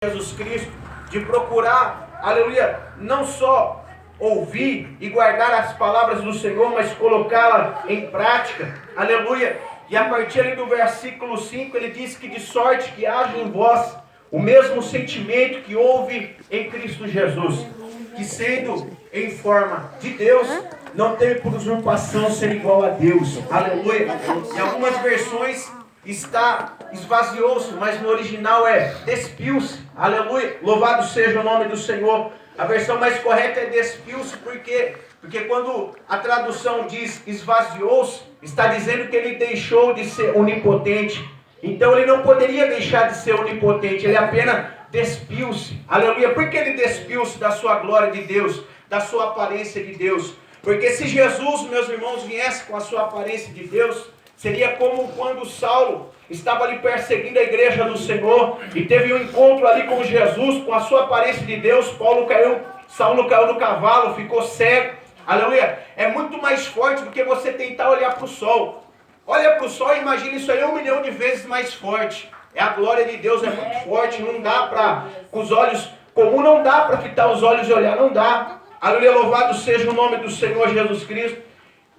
Jesus Cristo, de procurar, aleluia, não só ouvir e guardar as palavras do Senhor, mas colocá-la em prática, aleluia. E a partir ali do versículo 5, ele diz que de sorte que haja em vós o mesmo sentimento que houve em Cristo Jesus, que sendo em forma de Deus, não teve por usurpação ser igual a Deus, aleluia. Em algumas versões está esvaziou-se, mas no original é despiu-se, aleluia, louvado seja o nome do Senhor. A versão mais correta é despiu-se, porque quando a tradução diz esvaziou-se, está dizendo que ele deixou de ser onipotente. Então ele não poderia deixar de ser onipotente, ele apenas despiu-se, aleluia. Por que ele despiu-se da sua glória de Deus, da sua aparência de Deus? Porque se Jesus, meus irmãos, viesse com a sua aparência de Deus, seria como quando Saulo estava ali perseguindo a igreja do Senhor e teve um encontro ali com Jesus, com a sua aparência de Deus. Saulo caiu do cavalo, ficou cego. Aleluia. É muito mais forte do que você tentar olhar para o sol. Olha para o sol e imagina isso aí 1 milhão de vezes mais forte. A glória de Deus é muito forte, não dá para, com os olhos comuns, não dá para fitar os olhos e olhar, não dá. Aleluia, louvado seja o nome do Senhor Jesus Cristo.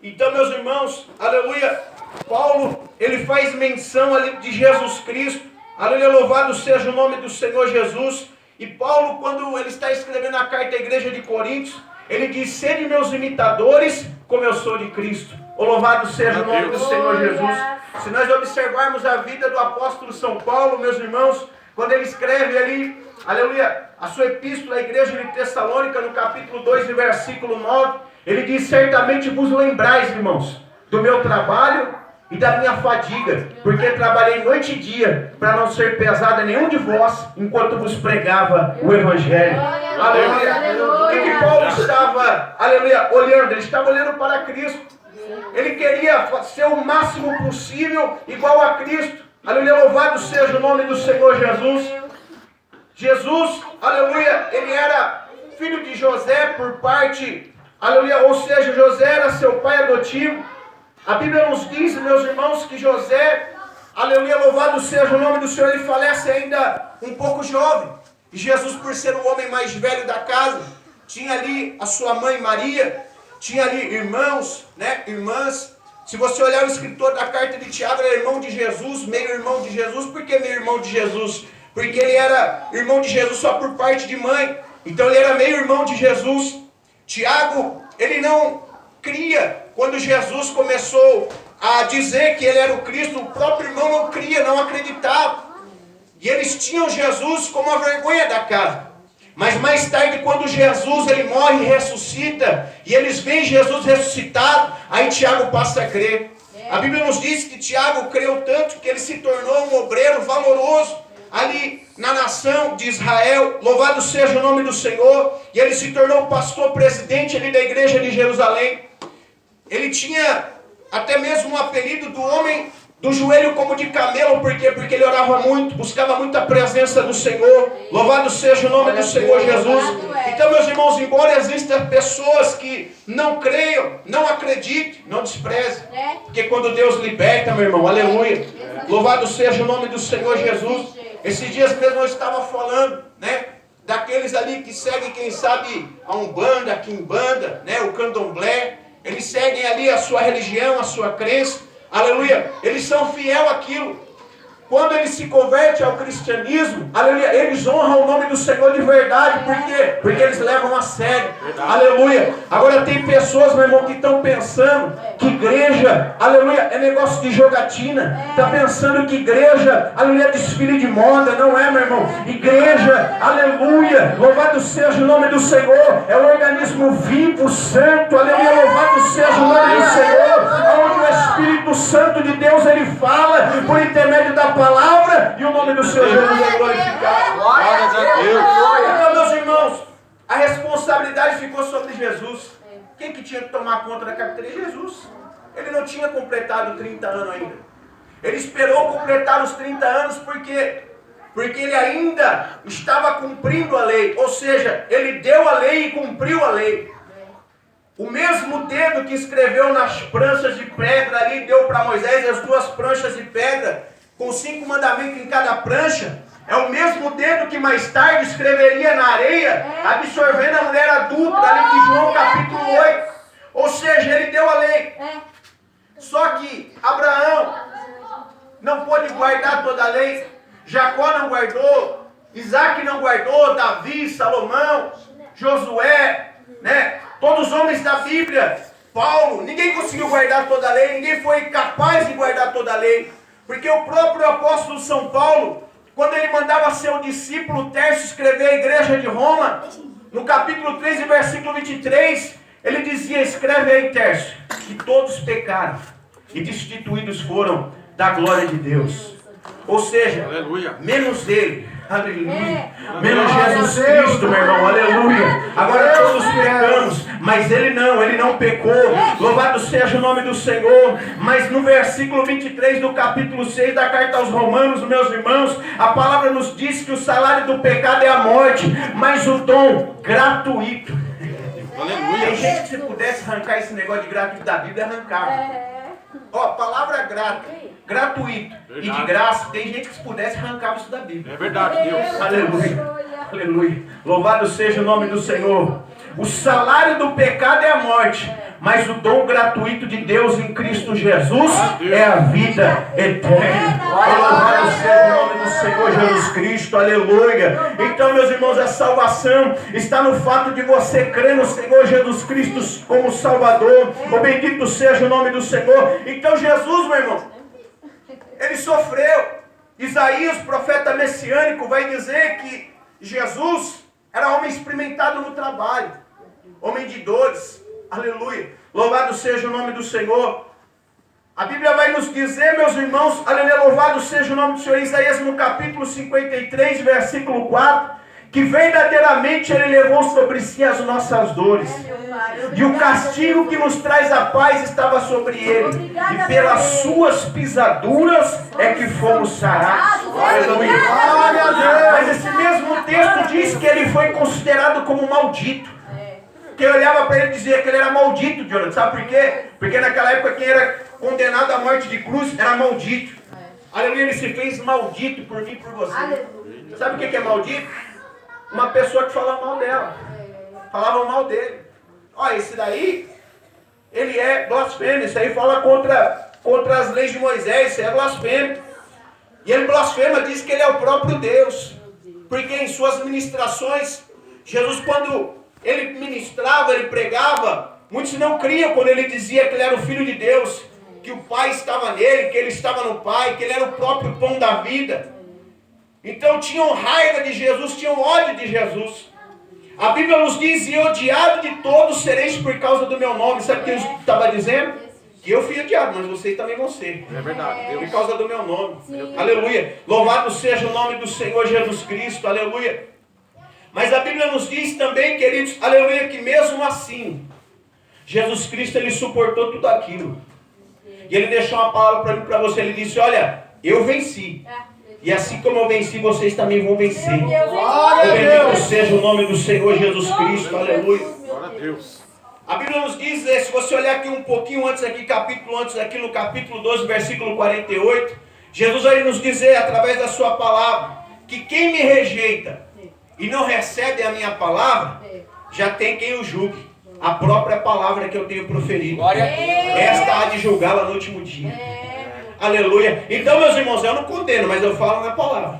Então, meus irmãos, aleluia, Paulo, ele faz menção ali de Jesus Cristo, aleluia, louvado seja o nome do Senhor Jesus. E Paulo, quando ele está escrevendo a carta à igreja de Coríntios, ele diz: sede meus imitadores, como eu sou de Cristo. O louvado seja o nome do Senhor Jesus. Se nós observarmos a vida do apóstolo São Paulo, meus irmãos, quando ele escreve ali, aleluia, a sua epístola à igreja de Tessalônica, no capítulo 2, no versículo 9, ele diz: certamente vos lembrais, irmãos, do meu trabalho e da minha fadiga, porque trabalhei noite e dia para não ser pesado a nenhum de vós, enquanto vos pregava o Evangelho. Aleluia. O que Paulo estava, aleluia, olhando? Ele estava olhando para Cristo. Ele queria ser o máximo possível igual a Cristo. Aleluia, louvado seja o nome do Senhor Jesus. Jesus, aleluia, ele era filho de José por parte, aleluia, ou seja, José era seu pai adotivo. A Bíblia nos diz, meus irmãos, que José, aleluia, louvado seja o nome do Senhor, ele falece ainda um pouco jovem. E Jesus, por ser o homem mais velho da casa, tinha ali a sua mãe Maria, tinha ali irmãos, né, irmãs. Se você olhar o escritor da carta de Tiago, ele é irmão de Jesus, meio irmão de Jesus. Por que meio irmão de Jesus? Porque ele era irmão de Jesus só por parte de mãe. Então ele era meio irmão de Jesus. Tiago, ele não cria. Quando Jesus começou a dizer que ele era o Cristo, o próprio irmão não cria, não acreditava. E eles tinham Jesus como a vergonha da casa. Mas mais tarde, quando Jesus ele morre e ressuscita, e eles veem Jesus ressuscitado, aí Tiago passa a crer. A Bíblia nos diz que Tiago creu tanto que ele se tornou um obreiro valoroso ali na nação de Israel. Louvado seja o nome do Senhor. E ele se tornou pastor presidente ali da igreja de Jerusalém. Ele tinha até mesmo um apelido do homem do joelho como de camelo. Por quê? Porque ele orava muito, buscava muita presença do Senhor. Louvado seja o nome do Senhor Jesus. Então, meus irmãos, embora existam pessoas que não creiam, não acreditem, não desprezem. Porque quando Deus liberta, meu irmão, aleluia. Louvado seja o nome do Senhor Jesus. Esses dias mesmo eu estava falando, né, daqueles ali que seguem, quem sabe, a Umbanda, a Quimbanda, né, o Candomblé. Eles seguem ali a sua religião, a sua crença. Aleluia. Eles são fiel àquilo. Quando eles se convertem ao cristianismo, aleluia, eles honram o nome do Senhor de verdade. Por quê? Porque eles levam a sério. Aleluia. Agora tem pessoas, meu irmão, que estão pensando que igreja, aleluia, é negócio de jogatina. Está pensando que igreja, aleluia, é desfile de moda. Não é, meu irmão. Igreja, aleluia, louvado seja o nome do Senhor. É um organismo vivo, santo. Aleluia, louvado seja o nome do Senhor. Onde o Espírito Santo de Deus, ele fala por intermédio da palavra, e o nome do Senhor Jesus é glorificado. Glória a Deus. Então, meus irmãos, a responsabilidade ficou sobre Jesus. Quem que tinha que tomar conta da carteira? Jesus. Ele não tinha completado 30 anos ainda. Ele esperou completar os 30 anos porque ele ainda estava cumprindo a lei. Ou seja, ele deu a lei e cumpriu a lei. O mesmo dedo que escreveu nas pranchas de pedra ali, deu para Moisés as 2 pranchas de pedra, com 5 mandamentos em cada prancha. É o mesmo dedo que mais tarde escreveria na areia, absorvendo a mulher adulta, ali de João capítulo 8. Ou seja, ele deu a lei. Só que Abraão não pôde guardar toda a lei. Jacó não guardou. Isaac não guardou. Davi, Salomão, Josué, né? Todos os homens da Bíblia. Paulo, ninguém conseguiu guardar toda a lei. Ninguém foi capaz de guardar toda a lei. Porque o próprio apóstolo São Paulo, quando ele mandava seu discípulo Tércio escrever a igreja de Roma, no capítulo 3 e versículo 23, ele dizia: escreve aí, Tércio, que todos pecaram e destituídos foram da glória de Deus. Ou seja, aleluia, menos ele, aleluia, menos Jesus Cristo, meu irmão, aleluia. Agora todos pecamos, mas ele não pecou. Louvado seja o nome do Senhor. Mas no versículo 23 do capítulo 6 da carta aos Romanos, meus irmãos, a palavra nos diz que o salário do pecado é a morte, mas o dom gratuito. Aleluia. Tem gente que se pudesse arrancar esse negócio de gratuito da Bíblia, arrancava. Ó, palavra grata, gratuito, verdade. E de graça. Tem gente que se pudesse arrancava isso da Bíblia. É verdade, Deus. Aleluia, aleluia. Louvado seja o nome do Senhor. O salário do pecado é a morte, mas o dom gratuito de Deus em Cristo Jesus é a vida eterna. Louvado seja o nome do Senhor Jesus Cristo, aleluia. Então, meus irmãos, a salvação está no fato de você crer no Senhor Jesus Cristo como Salvador. O bendito seja o nome do Senhor. Então, Jesus, meu irmão, ele sofreu. Isaías, profeta messiânico, vai dizer que Jesus era homem experimentado no trabalho, homem de dores. Aleluia. Louvado seja o nome do Senhor. A Bíblia vai nos dizer, meus irmãos, aleluia, louvado seja o nome do Senhor, Isaías no capítulo 53, versículo 4, que verdadeiramente ele levou sobre si as nossas dores. E o castigo que nos traz a paz estava sobre ele. E pelas suas pisaduras é que fomos sarados. Aleluia. Mas esse mesmo texto diz que ele foi considerado como maldito. Quem olhava para ele dizia que ele era maldito, Jonathan. Sabe por quê? Porque naquela época quem era condenado à morte de cruz era maldito. Aleluia, ele se fez maldito por mim e por você. Aleluia. Sabe o que é maldito? Uma pessoa que fala mal dela. Falavam mal dele. Olha, esse daí, ele é blasfêmio. Isso aí fala contra as leis de Moisés. Isso é blasfêmio. E ele blasfema, diz que ele é o próprio Deus. Porque em suas ministrações, Jesus, quando ele ministrava, ele pregava, muitos não criam quando ele dizia que ele era o Filho de Deus, que o Pai estava nele, que ele estava no Pai, que ele era o próprio pão da vida. Então tinham raiva de Jesus, tinham ódio de Jesus. A Bíblia nos diz: e odiado de todos sereis por causa do meu nome. Sabe o que ele estava dizendo? Que eu fui odiado, mas vocês também vão ser. É verdade, Deus. Por causa do meu nome. Sim. Aleluia. Louvado seja o nome do Senhor Jesus Cristo. Aleluia. Mas a Bíblia nos diz também, queridos, aleluia, que mesmo assim, Jesus Cristo, ele suportou tudo aquilo. E ele deixou uma palavra para mim, para você. Ele disse: olha, eu venci. E assim como eu venci, vocês também vão vencer. Bendito seja o nome do Senhor Jesus Cristo. Aleluia. Glória a Deus. A Bíblia nos diz, se você olhar aqui um pouquinho antes, aqui, capítulo antes, aqui no capítulo 12, versículo 48, Jesus vai nos dizer, através da sua palavra, que quem me rejeita e não recebe a minha palavra, já tem quem o julgue. A própria palavra que eu tenho proferido. Glória a Deus. Esta há de julgá-la no último dia. Aleluia. Então, meus irmãos, eu não condeno, mas eu falo na palavra.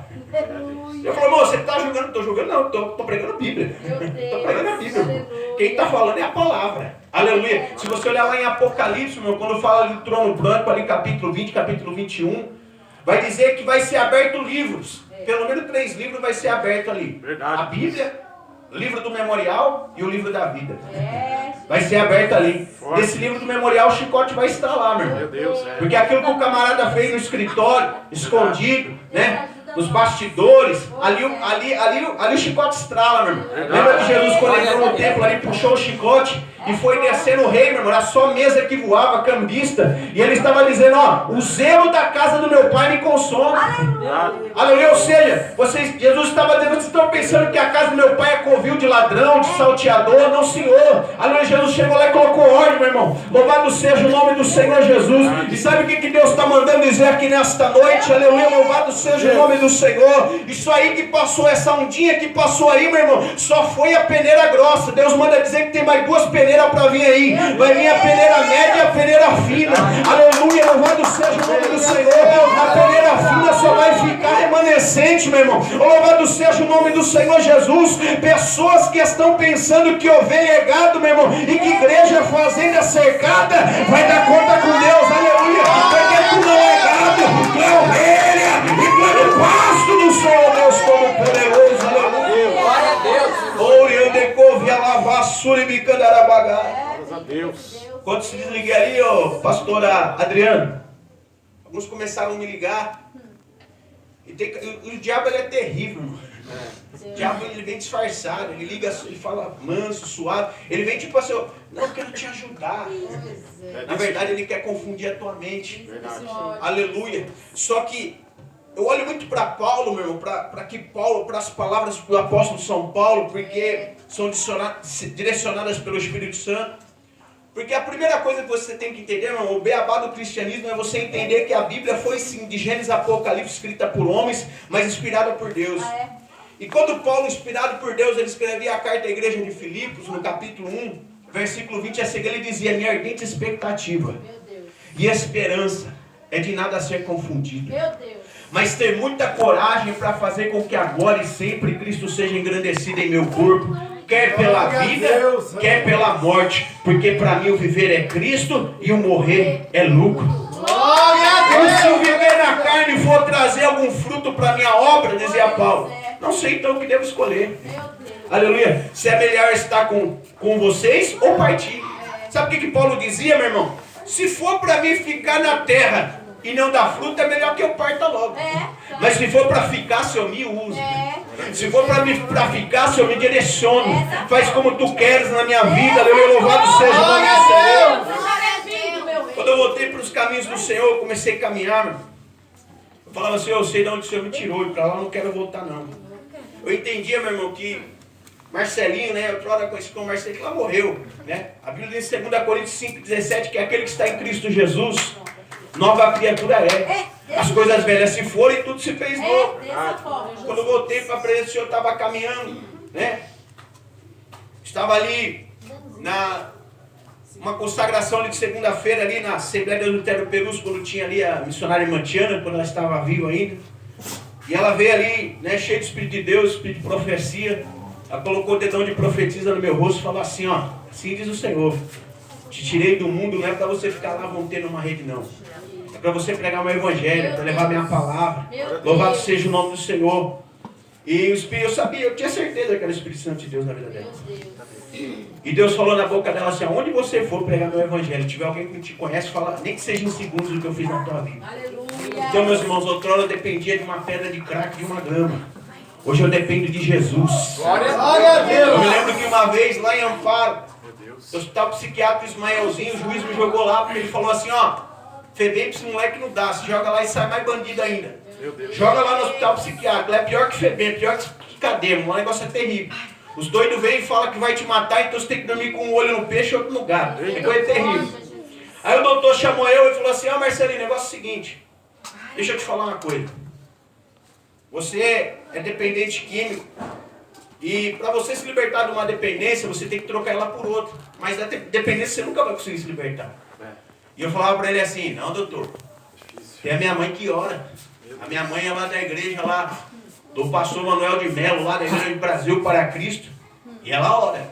Eu falo: você está julgando? Não estou julgando, não. Estou pregando a Bíblia. Estou pregando a Bíblia. Quem está falando é a palavra. Aleluia. Se você olhar lá em Apocalipse, meu, quando fala do trono branco, ali capítulo 20, capítulo 21, vai dizer que vai ser aberto livros. Pelo menos 3 livros vai ser aberto ali. Verdade. A Bíblia, o livro do memorial e o livro da vida. Vai ser aberto ali. Nesse livro do memorial, o chicote vai estar lá, meu irmão. Meu Deus, Porque aquilo que o camarada fez no escritório, escondido, né? Nos bastidores, ali o chicote estrala, meu irmão. Lembra de Jesus quando entrou no templo ali, puxou o chicote e foi descendo o rei, meu irmão? Era só mesa que voava, cambista. E ele estava dizendo: ó, o zelo da casa do meu pai me consome. Aleluia. Ou seja, Jesus estava dizendo: vocês estão pensando que a casa do meu pai é covil de ladrão, de salteador, não, Senhor. Aleluia, Jesus chegou lá e colocou ordem, meu irmão. Louvado seja o nome do Senhor Jesus. E sabe o que Deus está mandando dizer aqui nesta noite? Aleluia, louvado seja o nome do Senhor. Isso aí que passou, essa ondinha que passou aí, meu irmão, só foi a peneira grossa. Deus manda dizer que tem mais 2 peneiras para vir aí. Vai vir a peneira média e a peneira fina. Aleluia, louvado seja o nome do Senhor. A peneira fina só vai ficar remanescente, meu irmão. Louvado seja o nome do Senhor Jesus. Pessoas que estão pensando que ovelha é gado, meu irmão, e que igreja é fazenda cercada, vai dar conta com Deus, aleluia. Porque tu não é gado, tu é ovelha, e tu é do pasto do Senhor Deus Todo-Poderoso, aleluia. Glória a Deus. Oriandecovia lavassura e bicandarabagá. Glória a Deus. Quando se desliguei ali, ó, pastora Adriana, alguns começaram a me ligar. O diabo, ele é terrível, irmão. O diabo, ele vem disfarçado, ele liga, ele fala manso, suave. Ele vem tipo assim, não, eu quero te ajudar. Na verdade, ele quer confundir a tua mente. Verdade. Aleluia. Só que eu olho muito para Paulo, meu irmão, para as palavras do apóstolo São Paulo, porque são direcionadas pelo Espírito Santo. Porque a primeira coisa que você tem que entender, meu irmão, o beabá do cristianismo é você entender que a Bíblia foi sim, de Gênesis a Apocalipse, escrita por homens, mas inspirada por Deus. E quando Paulo, inspirado por Deus, ele escrevia a carta à igreja de Filipos, no capítulo 1, versículo 20 a seguir, ele dizia: minha ardente expectativa e esperança é de nada ser confundido. Mas ter muita coragem para fazer com que agora e sempre Cristo seja engrandecido em meu corpo, quer pela vida, quer pela morte, porque para mim o viver é Cristo e o morrer é lucro. E se o viver na carne for trazer algum fruto para minha obra, dizia Paulo, não sei então o que devo escolher. Aleluia. Se é melhor estar com vocês ou partir. Sabe o que Paulo dizia, meu irmão? Se for para mim ficar na terra e não dar fruto, é melhor que eu parta logo. Mas se for para ficar, Senhor, me usa. Se for para ficar, Senhor, me direcione. Faz como tu queres na minha vida. Aleluia, louvado seja o nome do Senhor. Quando eu voltei para os caminhos do Senhor, eu comecei a caminhar, meu. Eu falava assim, eu sei de onde o Senhor me tirou, e para lá eu não quero voltar não. Eu entendia, meu irmão, que Marcelinho, né, outra hora conheci como Marcelinho, que lá morreu, né? A Bíblia diz em 2 Coríntios 5,17 que aquele que está em Cristo Jesus, nova criatura é. As coisas velhas se foram e tudo se fez novo. Quando eu voltei para a presença do Senhor, eu estava caminhando, né? Estava ali uma consagração ali de segunda-feira ali na Assembleia de Lutero Perus, quando tinha ali a missionária Mantiana, quando ela estava viva ainda. E ela veio ali, né, cheia de Espírito de Deus, Espírito de profecia. Ela colocou o dedão de profetiza no meu rosto e falou assim, ó, assim diz o Senhor, te tirei do mundo, não é para você ficar lá mantendo uma rede não. É para você pregar o meu evangelho, para levar minha palavra. Louvado seja o nome do Senhor. E o Espírito, eu sabia, eu tinha certeza que era o Espírito Santo de Deus na vida dela. E Deus falou na boca dela assim, aonde você for pregar meu evangelho, tiver alguém que não te conhece, fala, nem que seja em segundos do que eu fiz na tua vida. Então, meus irmãos, outrora eu dependia de uma pedra de crack, de uma grama. Hoje eu dependo de Jesus. Glória a Deus. Eu me lembro que uma vez lá em Amparo, no hospital psiquiátrico Ismaelzinho, o juiz me jogou lá, porque ele falou assim, ó, FEBEM pra esse moleque não dá, se joga lá e sai mais bandido ainda. Joga lá no hospital psiquiátrico, é pior que FEBEM, pior que cadeia, o negócio é terrível. Os doidos vêm e falam que vai te matar, então você tem que dormir com um olho no peixe e outro no gato. É coisa terrível. Aí o doutor chamou eu e falou assim, ó Marcelinho, o negócio é o seguinte, deixa eu te falar uma coisa. Você é dependente químico e para você se libertar de uma dependência, você tem que trocar ela por outra. Mas da dependência você nunca vai conseguir se libertar. E eu falava para ele assim, não doutor, é a minha mãe que ora. A minha mãe é lá da igreja lá, do pastor Manuel de Melo, lá da igreja de Brasil para Cristo. E ela ora.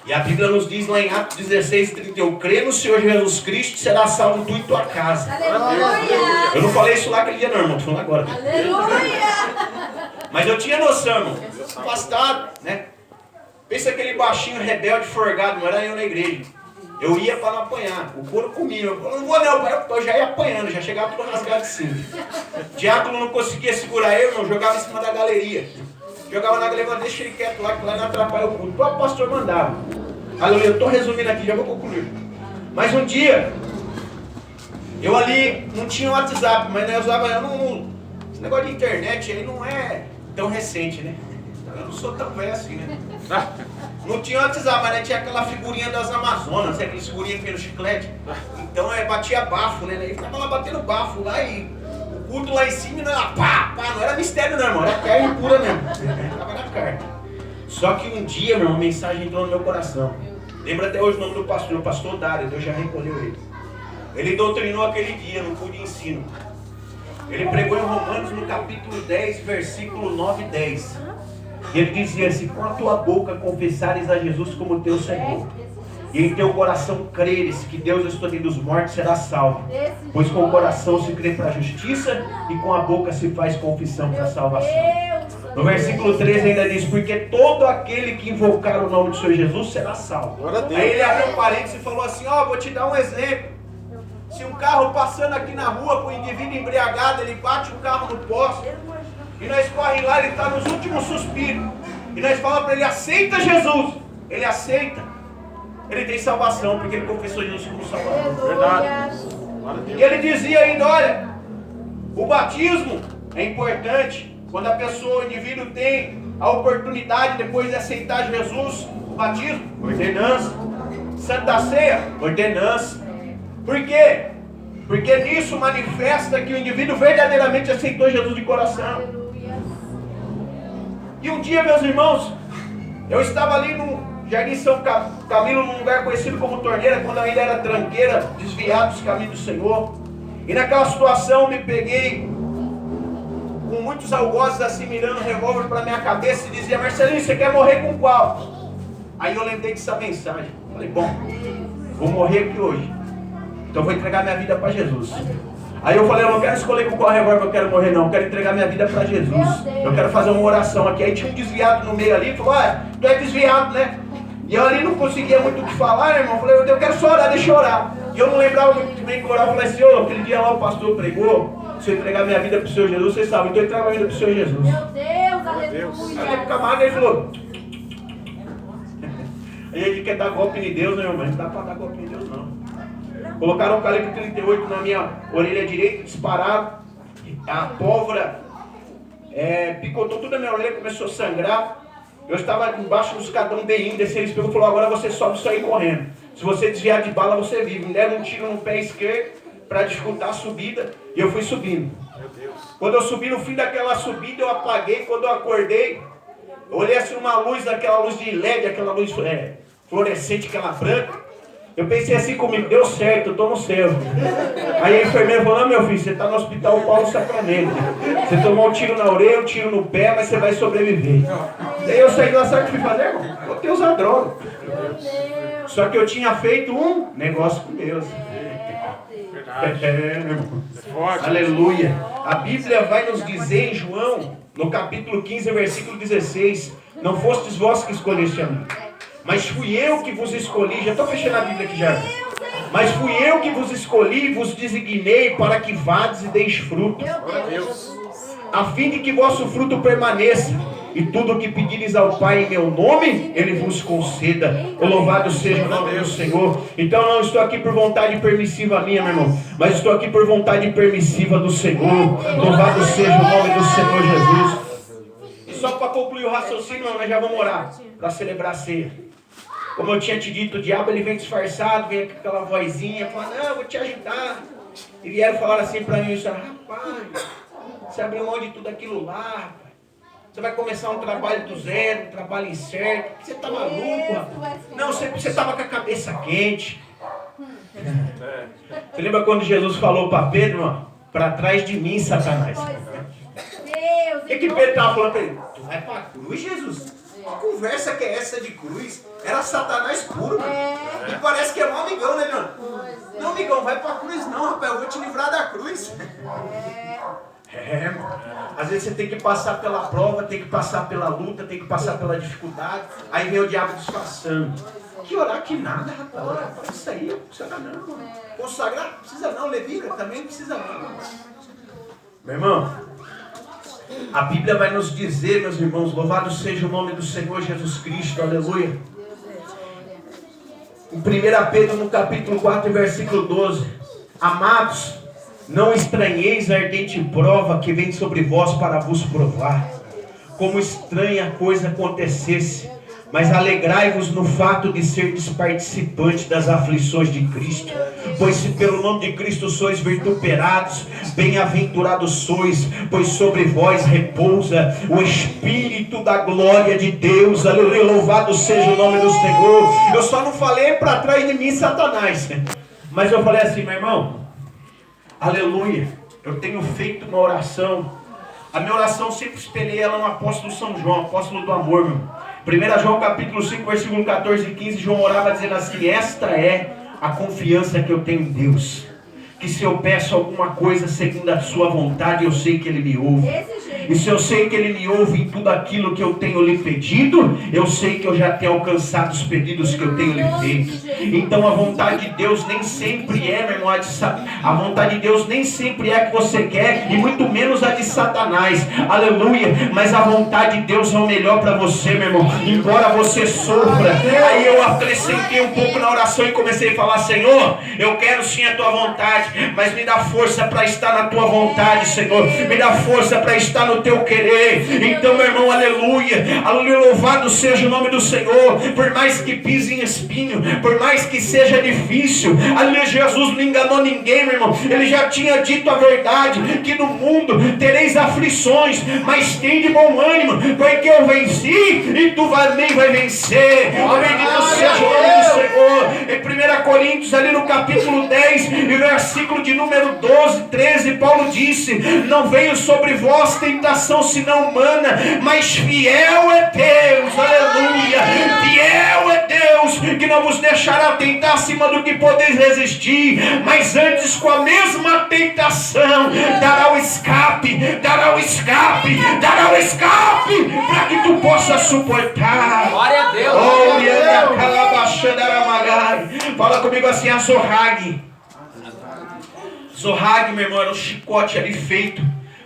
E a Bíblia nos diz lá em Atos 16:31, crê no Senhor Jesus Cristo, será salvo tu e tua casa. Aleluia. Eu não falei isso lá aquele dia não, irmão, estou falando agora. Aleluia. Mas eu tinha noção, irmão, afastado, né? Pensa aquele baixinho rebelde, forgado, não era eu na igreja. Eu ia para não apanhar, o couro comia. Eu não vou não, eu já ia apanhando, já chegava tudo rasgado de cima. O diácono não conseguia segurar eu, não, jogava em cima da galeria. Jogava na galeria, deixa ele quieto lá, que lá não atrapalha o culto. O próprio pastor mandava. Aleluia, eu estou resumindo aqui, já vou concluir. Mas um dia, eu ali não tinha WhatsApp, mas eu usava, esse negócio de internet aí não é tão recente, né? Eu não sou tão velho assim, né? Não tinha WhatsApp, mas tinha aquela figurinha das Amazonas, sabe? Aquelas figurinhas que tem no chiclete. Então batia bafo, né? Ele ficava lá batendo bafo lá e o culto lá em cima, não era pá, não era mistério não, irmão, era carne pura mesmo. Tava na carne. Só que um dia, meu, uma mensagem entrou no meu coração. Lembra até hoje o nome do pastor, o pastor Dário, Deus já recolheu ele. Ele doutrinou aquele dia no culto de ensino. Ele pregou em Romanos no capítulo 10, versículo 9 e 10. E ele dizia assim: com a tua boca confessares a Jesus como teu Senhor, e em teu coração creres que Deus ressuscitou dos mortos, será salvo. Pois com o coração se crê para a justiça, e com a boca se faz confissão para a salvação. No versículo 13 ainda diz: porque todo aquele que invocar o nome do Senhor Jesus será salvo. Aí ele abriu um parênteses e falou assim: ó, vou te dar um exemplo. Se um carro passando aqui na rua com um indivíduo embriagado, ele bate o carro no poste, e nós corremos lá, ele está nos últimos suspiros, e nós falamos para ele: aceita Jesus. Ele aceita. Ele tem salvação, porque ele confessou Jesus como Salvador. Verdade. E ele dizia ainda: olha, o batismo é importante. Quando a pessoa, o indivíduo tem a oportunidade, depois de aceitar Jesus, o batismo, ordenança. Santa Ceia, ordenança. Por quê? Porque nisso manifesta que o indivíduo verdadeiramente aceitou Jesus de coração. E um dia, meus irmãos, eu estava ali no Jardim São Camilo, num lugar conhecido como Torneira, quando ainda era tranqueira, desviado dos caminhos do Senhor. E naquela situação eu me peguei com muitos algozes assim, mirando o revólver para minha cabeça, e dizia: Marcelinho, você quer morrer com qual? Aí eu lembrei dessa mensagem. Falei: bom, vou morrer aqui hoje, então vou entregar minha vida para Jesus. Aí eu falei: eu não quero escolher com qual revólver eu quero morrer não, eu quero entregar minha vida para Jesus. Eu quero fazer uma oração aqui. Aí tinha um desviado no meio ali, falou: tu é desviado, né? E eu ali não conseguia muito o que falar, irmão. Eu falei: eu quero só orar, deixa eu orar. E eu não lembrava muito bem que orar. Eu falei: Senhor, aquele dia lá o pastor pregou, se eu entregar minha vida para o Senhor Jesus, vocês sabem, então eu entrego a vida para o Senhor Jesus. Meu Deus, aleluia. Aí o camarada ele falou. Aí ele quer dar golpe em Deus, né, irmão? Não dá para dar golpe em Deus, não. Colocaram um calibre 38 na minha orelha direita, dispararam. A pólvora picotou toda a minha orelha, começou a sangrar. Eu estava embaixo do escadão bem indo, ele pegou e falou: agora você sobe isso aí correndo. Se você desviar de bala, você vive. Me deram um tiro no pé esquerdo para dificultar a subida, e eu fui subindo. Meu Deus. Quando eu subi, no fim daquela subida, eu apaguei. Quando eu acordei, eu olhei assim uma luz, daquela luz de LED, aquela luz fluorescente, aquela branca. Eu pensei assim comigo: deu certo, eu estou no céu. Aí a enfermeira falou: não, meu filho, você está no hospital Paulo Sacramento. Você tomou um tiro na orelha, um tiro no pé, mas você vai sobreviver. Daí eu saí do sabe o que fui fazer, irmão? Eu tenho usado droga. Só que eu tinha feito um negócio com Deus. Meu irmão. Aleluia. A Bíblia vai nos dizer em João, no capítulo 15, versículo 16: não fostes vós que escolheste a mim, mas fui eu que vos escolhi. Já estou fechando a Bíblia aqui já. Mas fui eu que vos escolhi e vos designei para que vades e deis fruto, a fim de que vosso fruto permaneça, e tudo o que pedires ao Pai em meu nome, Ele vos conceda. Louvado seja o nome do Senhor. Então não estou aqui por vontade permissiva minha, meu irmão, mas estou aqui por vontade permissiva do Senhor. Louvado seja o nome do Senhor Jesus. E só para concluir o raciocínio, nós já vamos orar para celebrar a ceia. Como eu tinha te dito, o diabo ele vem disfarçado, vem com aquela vozinha, fala: não, eu vou te ajudar. E vieram falar assim para mim: rapaz, você abriu mão de tudo aquilo lá, rapaz. Você vai começar um trabalho do zero, um trabalho incerto. Você está maluco, rapaz? Não, você estava com a cabeça quente. Você lembra quando Jesus falou para Pedro: para trás de mim, Satanás? O que Pedro estava falando para ele? Tu vai para a cruz, Jesus? Que conversa que é essa de cruz? Era Satanás puro, mano. E parece que é um amigão, né, mano? Não, amigão, vai para a cruz não, rapaz. Eu vou te livrar da cruz. Às vezes você tem que passar pela prova, tem que passar pela luta, tem que passar pela dificuldade. Aí vem o diabo disfarçando. Que orar que nada, rapaz. Orar para isso aí, não precisa não. Consagrar, não precisa não. Levira também não precisa não. Meu irmão, a Bíblia vai nos dizer, meus irmãos, louvado seja o nome do Senhor Jesus Cristo, aleluia. Em 1 Pedro, no capítulo 4, versículo 12: amados, não estranheis a ardente prova que vem sobre vós para vos provar, como estranha coisa acontecesse, mas alegrai-vos no fato de serdes participantes das aflições de Cristo, pois se pelo nome de Cristo sois vituperados, bem-aventurados sois, pois sobre vós repousa o Espírito da glória de Deus. Aleluia, louvado seja o nome do Senhor. Eu só não falei para trás de mim Satanás, mas eu falei assim, meu irmão, aleluia, eu tenho feito uma oração. A minha oração sempre espelhei ela no apóstolo São João, apóstolo do amor, meu irmão. 1 João capítulo 5, versículo 14 e 15, João orava dizendo assim: esta é a confiança que eu tenho em Deus, que se eu peço alguma coisa segundo a sua vontade, eu sei que Ele me ouve. E se eu sei que Ele me ouve em tudo aquilo que eu tenho lhe pedido, eu sei que eu já tenho alcançado os pedidos que eu tenho lhe feito. Então a vontade de Deus nem sempre é, meu irmão, a vontade de Deus nem sempre é a que você quer, e muito menos a de Satanás, aleluia. Mas a vontade de Deus é o melhor para você, meu irmão, embora você sofra. Aí eu acrescentei um pouco na oração e comecei a falar: Senhor, eu quero sim a tua vontade, mas me dá força para estar na tua vontade, Senhor, me dá força para estar no teu querer. Então, meu irmão, aleluia, aleluia, louvado seja o nome do Senhor. Por mais que pise em espinho, por mais que seja difícil, aleluia, Jesus não enganou ninguém, meu irmão. Ele já tinha dito a verdade, que no mundo tereis aflições, mas tem de bom ânimo, porque eu venci e tu também vai vencer. Bendito seja o nome do Senhor. Em 1 Coríntios, ali no capítulo 10 e versículo de número 12, 13, Paulo disse: não veio sobre vós tentação senão humana, mas fiel é Deus, aleluia, fiel é Deus, que não vos deixará tentar acima do que podeis resistir, mas antes com a mesma tentação dará o escape, dará o escape, dará o escape, para que tu possa suportar. Glória a Deus. Fala comigo assim: a Zorrag. Zorrag, meu irmão, era um chicote ali feito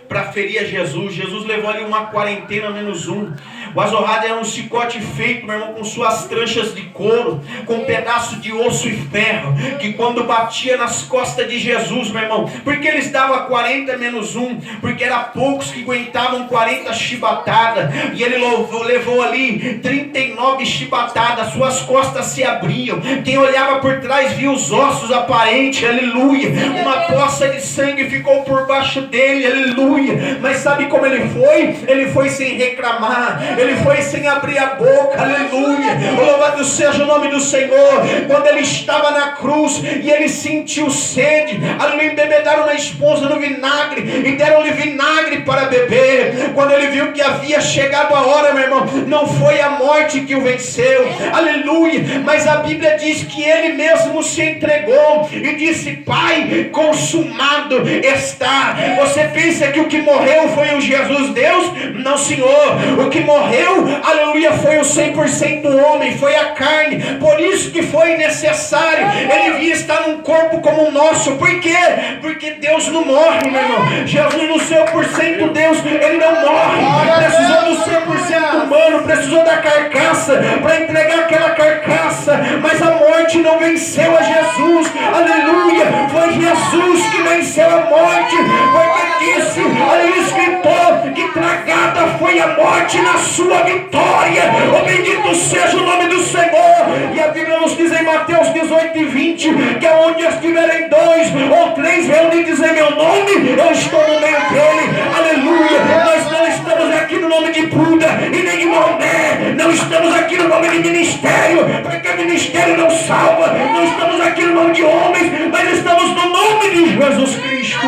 para ferir a Jesus. Jesus levou ali uma quarentena menos um. O azorrado era um chicote feito, meu irmão, com suas tranchas de couro, com um pedaço de osso e ferro, que quando batia nas costas de Jesus, meu irmão, porque eles davam 40 menos um, porque era poucos que aguentavam 40 chibatadas, e ele levou ali 39 chibatadas, suas costas se abriam, quem olhava por trás via os ossos aparentes, aleluia, uma poça de sangue ficou por baixo dele, aleluia. Mas sabe como ele foi? Ele foi sem reclamar, ele foi sem abrir a boca, aleluia, louvado seja o nome do Senhor. Quando ele estava na cruz e ele sentiu sede, aleluia, embebedaram uma esponja no vinagre e deram-lhe vinagre para beber. Quando ele viu que havia chegado a hora, meu irmão, não foi a morte que o venceu, aleluia, mas a Bíblia diz que ele mesmo se entregou e disse: Pai, consumado está. Você pensa que o que morreu foi o Jesus Deus? Não, Senhor, o que morreu, aleluia, foi o 100% homem, foi a carne. Por isso que foi necessário ele vir estar num corpo como o nosso. Por quê? Porque Deus não morre, meu irmão. Jesus no seu por cento Deus, ele não morre. Precisou do 100% humano, precisou da carcaça para entregar aquela carcaça, mas a morte não venceu a Jesus, aleluia. Foi Jesus que venceu a morte, porque disse, olha, o escritor, que tragada foi a morte na sua vitória. O bendito seja o nome do Senhor. E a Bíblia nos diz em Mateus 18 e 20, que aonde estiverem 2 ou 3 reunidos em meu nome, eu estou no meio dele, aleluia. Nós não estamos aqui no nome de Buda e nem de Maomé, não estamos aqui no nome de ministério, porque ministério não salva. Não estamos aqui no nome de homens, mas estamos no nome de Jesus Cristo.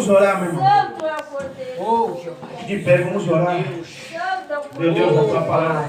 Vamos orar, meu irmão. Santo é o Cordeiro. De pé, vamos orar. Santo é o Cordeiro. Meu Deus, a tua palavra.